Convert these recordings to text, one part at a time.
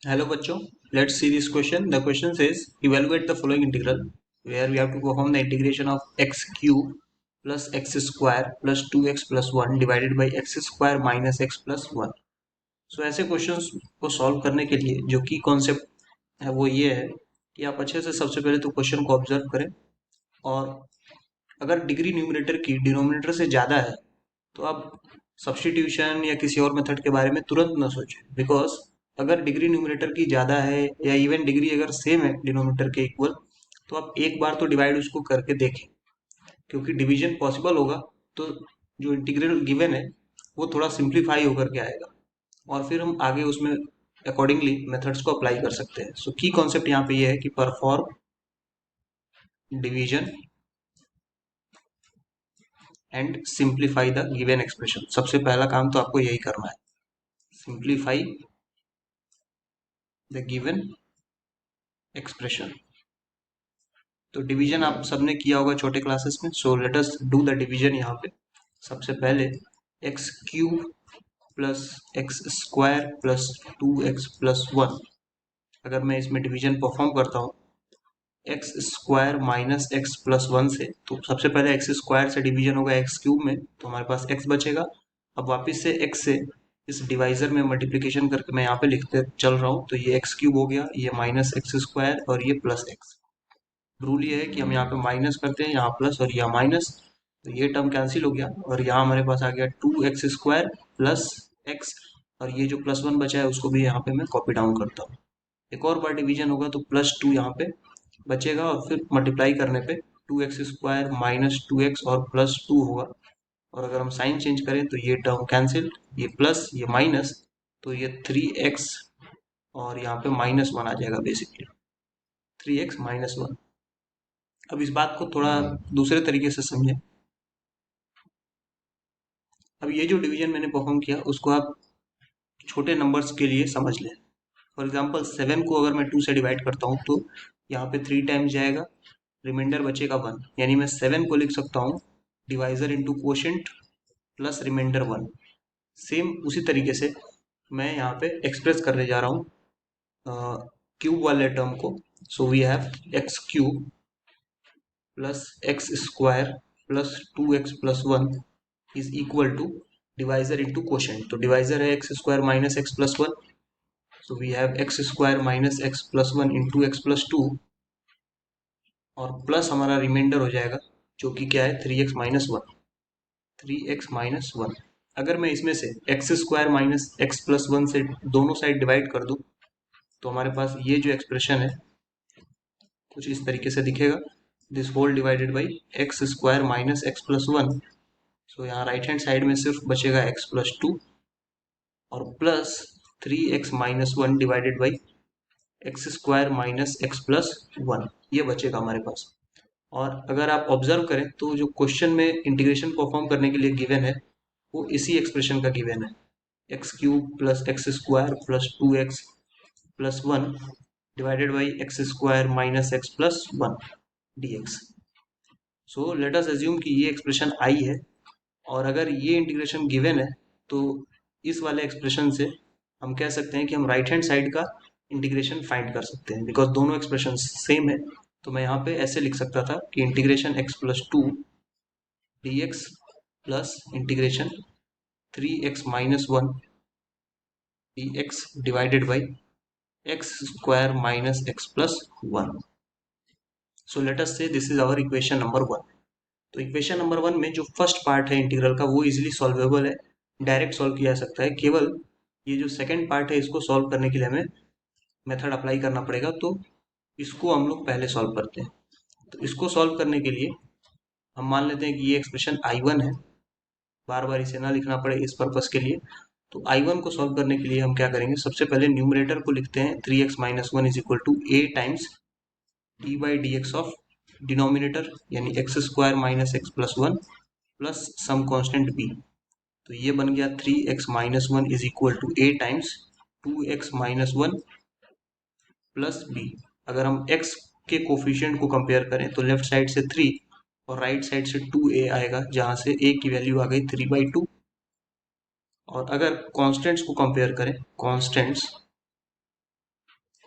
Hello बच्चों, let's see this question. The question says evaluate the following integral where we have to perform the integration of x cube plus x square plus 2x plus 1 divided by x square minus x plus 1. So ऐसे questions को solve करने के लिए जो की concept है वो ये है कि आप अच्छे से सबसे पहले तो क्वेश्चन को ऑब्जर्व करें और अगर डिग्री न्यूमरेटर की डिनोमिनेटर से ज़्यादा है तो आप सब्स्टिट्यूशन या किसी और मेथड के बारे में तुरंत ना सोचें, बिकॉज अगर डिग्री न्यूमरेटर की ज़्यादा है या इवन डिग्री अगर सेम है डिनोमिनेटर के इक्वल, तो आप एक बार तो डिवाइड उसको करके देखें, क्योंकि डिवीजन पॉसिबल होगा तो जो इंटीग्रल गिवन है वो थोड़ा सिंप्लीफाई होकर के आएगा और फिर हम आगे उसमें अकॉर्डिंगली मेथड्स को अप्लाई कर सकते हैं. सो की कॉन्सेप्ट यहाँ पे ये है कि perform division and simplify the given expression. सबसे पहला काम तो आपको यही करना है, सिंप्लीफाई द गिवन एक्सप्रेशन. तो डिवीजन आप सबने किया होगा छोटे क्लासेस में. सो let us do the division. यहाँ पे सबसे पहले x cube plus x square plus 2x plus 1. अगर मैं इसमें डिवीजन परफॉर्म करता हूँ x square minus x plus 1 से, तो सबसे पहले एक्स स्क्वायर से डिवीजन होगा एक्स क्यूब में, तो हमारे पास एक्स बचेगा. अब वापस से एक्स से इस डिवाइजर में मल्टीप्लिकेशन करके मैं यहाँ पे लिखते चल रहा हूँ, तो ये एक्स क्यूब हो गया, ये माइनस एक्स स्क्वायर और ये प्लस एक्स. रूल ये है कि हम यहाँ पे माइनस करते हैं, यहाँ प्लस और यहाँ माइनस, तो ये टर्म कैंसिल हो गया और यहाँ हमारे पास आ गया 2x स्क्वायर प्लस एक्स, और ये जो प्लस 1 बचा है उसको भी यहाँ पे मैं कॉपी डाउन करता हूँ. एक और बार डिवीजन होगा तो +2 यहाँ पे बचेगा और फिर मल्टीप्लाई करने पे 2x स्क्वायर माइनस 2x और +2 होगा. और अगर हम साइन चेंज करें तो ये टर्म कैंसिल, ये प्लस ये माइनस, तो ये 3x और यहाँ पे -1 आ जाएगा, बेसिकली 3x-1. अब इस बात को थोड़ा दूसरे तरीके से समझें. अब ये जो डिवीजन मैंने परफॉर्म किया उसको आप छोटे नंबर्स के लिए समझ लें. फॉर एग्जांपल 7 को अगर मैं 2 से डिवाइड करता हूँ तो यहाँ पे 3 टाइम्स जाएगा, रिमाइंडर बचेगा 1, यानी मैं 7 को लिख सकता हूँ divisor into quotient plus remainder 1. Same उसी तरीके से मैं यहाँ पे एक्सप्रेस करने जा रहा हूँ क्यूब वाले टर्म को. So we have x cube plus x square plus 2x plus 1 is equal to divisor into quotient. तो डिवाइजर है x square minus x plus 1, so we have x square minus x plus 1 into x plus 2, और plus हमारा reminder हो जाएगा जो कि क्या है 3x-1. 3x-1. अगर मैं इसमें से x square minus x plus 1 से दोनों साइड डिवाइड कर दूं तो हमारे पास ये जो एक्सप्रेशन है कुछ इस तरीके से दिखेगा, this whole divided by x square minus x plus 1. So यहाँ राइट हैंड साइड में सिर्फ बचेगा एक्स प्लस 2 और plus 3x-1 divided by x square minus x plus 1, ये बचेगा हमारे पास. और अगर आप ऑब्जर्व करें तो जो क्वेश्चन में इंटीग्रेशन परफॉर्म करने के लिए गिवन है वो इसी एक्सप्रेशन का गिवन है, x cube plus x square plus 2x plus 1 divided by x square minus x plus 1 dx. So let us assume कि ये एक्सप्रेशन आई है, और अगर ये इंटीग्रेशन गिवन है तो इस वाले एक्सप्रेशन से हम कह सकते हैं कि हम राइट हैंड साइड का इंटीग्रेशन फाइंड कर सकते हैं, बिकॉज दोनों एक्सप्रेशन सेम है. तो मैं यहाँ पे ऐसे लिख सकता था कि integration x plus 2 dx plus integration 3x-1 dx divided by x square minus x plus 1. So let us say this is our equation number 1. तो इक्वेशन नंबर 1 में जो फर्स्ट पार्ट है इंटीग्रल का वो इजीली सॉल्वेबल है, direct solve किया जा सकता है. केवल ये जो सेकंड पार्ट है इसको सॉल्व करने के लिए हमें मेथड अप्लाई करना पड़ेगा, तो इसको हम लोग पहले सॉल्व करते हैं. तो इसको सॉल्व करने के लिए हम मान लेते हैं कि ये एक्सप्रेशन I1 है, बार बार इसे ना लिखना पड़े इस पर्पस के लिए. तो I1 को सॉल्व करने के लिए हम क्या करेंगे, सबसे पहले न्यूमरेटर को लिखते हैं 3x-1 is equal to a times d by d x of denominator यानी x square minus x plus 1 plus some constant b. तो ये बन गया 3x-1 is equal to a times 2x-1 plus b. अगर हम x के coefficient को compare करें तो लेफ्ट साइड से 3 और राइट साइड से 2a आएगा, जहां से a की वैल्यू आ गई 3/2. और अगर कॉन्स्टेंट्स को कंपेयर करें, कॉन्स्टेंट्स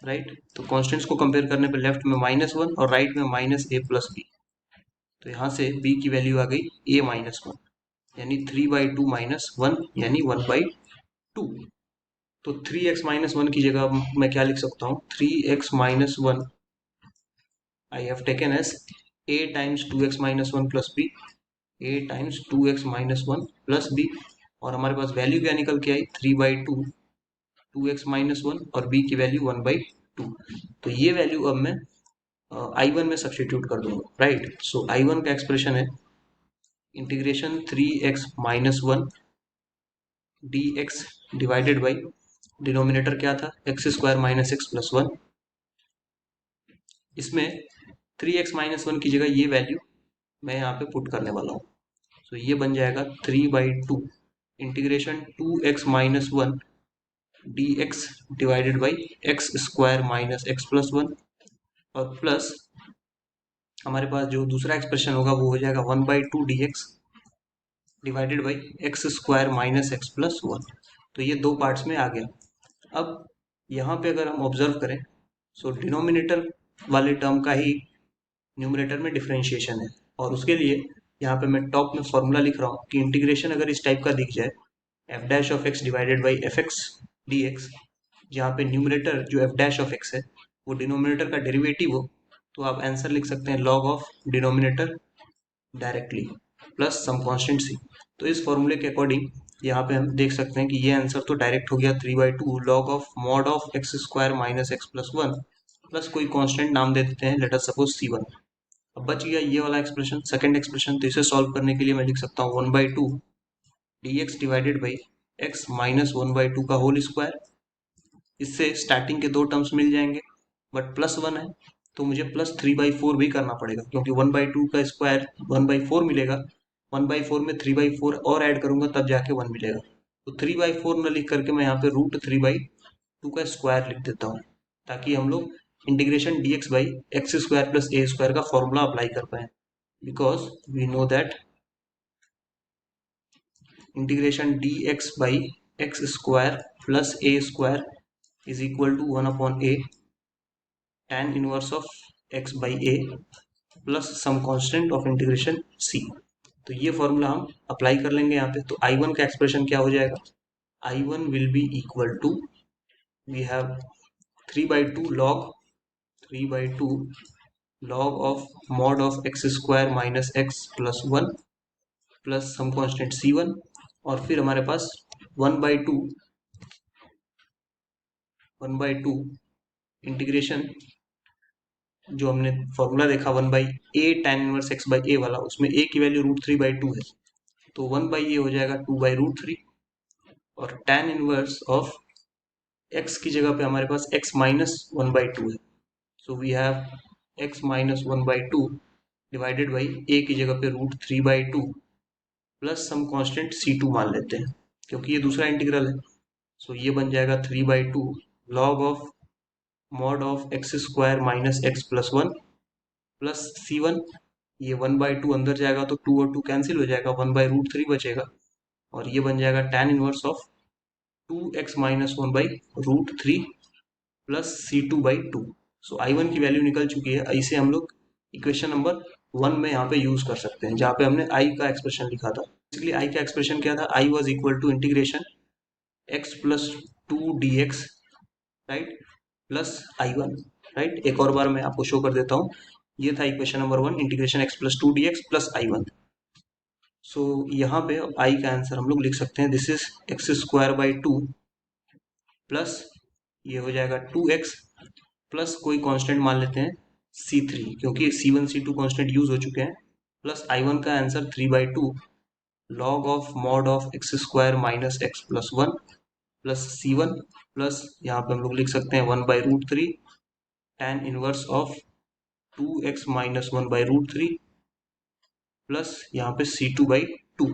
राइट। तो कॉन्स्टेंट्स को कंपेयर करने पे लेफ्ट में -1 और राइट में -a+b। तो यहाँ से b की वैल्यू आ गई a-1, यानी 3/2 -1 यानी 1/2। तो 3x-1 की जगह मैं क्या लिख सकता हूँ, 3x-1 I have taken as a times 2x-1 plus b, a times 2x-1 plus b, और हमारे पास वैल्यू क्या निकल के आई, 3/2 2x-1 और b की वैल्यू 1/2। तो ये वैल्यू अब मैं I1 में सब्सटीट्यूट कर दूंगा, राइट। सो I1 का एक्सप्रेशन है integration 3x-1 dx divided by, denominator क्या था, x² - x + 1। इसमें 3x-1 की जगह ये वैल्यू मैं यहाँ पे पुट करने वाला हूँ। तो ये बन जाएगा 3/2 integration 2x-1 dx divided by x² - x + 1, और प्लस हमारे पास जो दूसरा एक्सप्रेशन होगा वो हो जाएगा 1/2 dx divided by x² - x + 1। तो ये दो पार्ट्स में आ गया। अब यहाँ पे अगर हम ऑब्जर्व करें, सो डिनोमिनेटर वाले टर्म का ही न्यूमरेटर में डिफरेंशिएशन है, और उसके लिए यहाँ पे मैं टॉप में फॉर्मूला लिख रहा हूँ कि इंटीग्रेशन अगर इस टाइप का दिख जाए, f' divided by fx dx, जहाँ पे न्यूमरेटर जो f' है वो डिनोमिनेटर का डेरिवेटिव हो, तो आप आंसर लिख सकते हैं log of denominator directly plus some constant c। तो इस फॉर्मूले के अकॉर्डिंग यहाँ पे हम देख सकते हैं कि ये आंसर तो डायरेक्ट हो गया 3/2 log of mod of x² - x + 1 plus कोई कांस्टेंट नाम दे देते हैं, लेट अस सपोज c1। अब बच गया ये वाला एक्सप्रेशन, सेकंड एक्सप्रेशन। तो इसे सॉल्व करने के लिए मैं लिख सकता हूँ 1/2 dx डिवाइडेड बाई x - 1/2 का होल स्क्वायर। इससे स्टार्टिंग के दो टर्म्स मिल जाएंगे, बट +1 है तो मुझे +3/4 भी करना पड़ेगा, क्योंकि 1/2 का स्क्वायर 1/4 मिलेगा। 1/4 में 3/4 और ऐड करूंगा तब जाके 1 मिलेगा। तो 3/4 न लिख करके मैं यहाँ पे √3/2 का स्क्वायर लिख देता हूँ, ताकि हम लोग integration dx by x² + a² का फॉर्मूला अप्लाई कर पाए, because we know that integration dx by x² + a² is equal to 1/a tan inverse of x by a plus some constant of integration c। तो ये formula हम apply कर लेंगे यहाँ पे। तो I1 का एक्सप्रेशन क्या हो जाएगा, I1 will be equal to, we have 3/2 log of mod of x² - x + 1 plus some constant c1, और फिर हमारे पास 1/2 इंटीग्रेशन, जो हमने फॉर्मूला देखा 1/a tan inverse x by a वाला, उसमें a की वैल्यू √3/2 है, तो 1/a हो जाएगा 2/√3, और tan इनवर्स ऑफ x की जगह पे हमारे पास x - 1/2 है, so we have x - 1/2 divided by a की जगह पे √3/2 प्लस सम कांस्टेंट c2 मान लेते हैं, क्योंकि ये दूसरा इंटीग्रल है। सो ये बन जाएगा 3/2 log of mod of x² - x + 1 plus c1। ये 1/2 अंदर जाएगा तो 2 और 2 कैंसिल हो जाएगा, 1/√3 बचेगा, और ये बन जाएगा tan inverse of 2x - 1/√3 plus c2/2। So I1 की वैल्यू निकल चुकी है। इसे हम लोग इक्वेशन नंबर 1 में यहाँ पे यूज कर सकते हैं, जहाँ पे हमने I का एक्सप्रेशन लिखा था। बेसिकली I का एक्सप्रेशन क्या था, I was equal to integration x + 2 dx, right, plus I1, right. एक और बार मैं आपको शो कर देता हूँ, ये था equation number 1, integration x + 2 dx plus I1। सो यहाँ पे I का आंसर हम लोग लिख सकते हैं, दिस इज x²/2 प्लस ये हो जाएगा 2x प्लस कोई कांस्टेंट मान लेते हैं c3, क्योंकि c1 c2 कांस्टेंट यूज हो चुके हैं, प्लस I1 का answer 3/2 log of mod of x² - x + 1 plus c1, plus यहाँ पे हम लोग लिख सकते हैं 1/√3 tan inverse of 2x - 1/√3 plus यहाँ पे c2/2।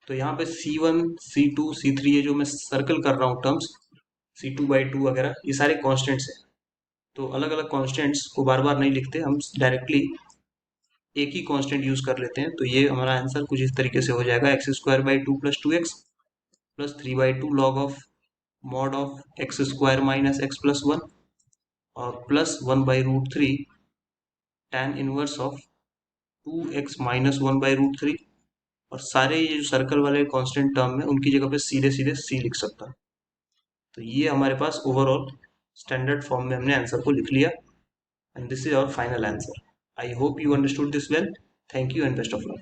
तो यहाँ पे c1 c2 c3 ये जो मैं सर्कल कर रहा हूँ टर्म्स, c2/2 वगैरह, ये सारे कॉन्स्टेंट्स हैं। तो अलग अलग कॉन्स्टेंट्स को बार बार नहीं लिखते, हम डायरेक्टली एक ही कांस्टेंट यूज कर लेते हैं। तो ये हमारा आंसर कुछ इस तरीके से हो जाएगा, x²/2 + 2x plus 3/2 log of mod of x² - x + 1 और plus 1/√3 tan inverse of 2x minus 1/√3, और सारे ये जो सर्कल वाले कांस्टेंट टर्म है उनकी जगह पे सीधे सीधे c लिख सकता है। तो ये हमारे पास ओवरऑल स्टैंडर्ड फॉर्म में हमने आंसर को लिख लिया, and this is our final answer. I hope you understood this well. Thank you and best of luck.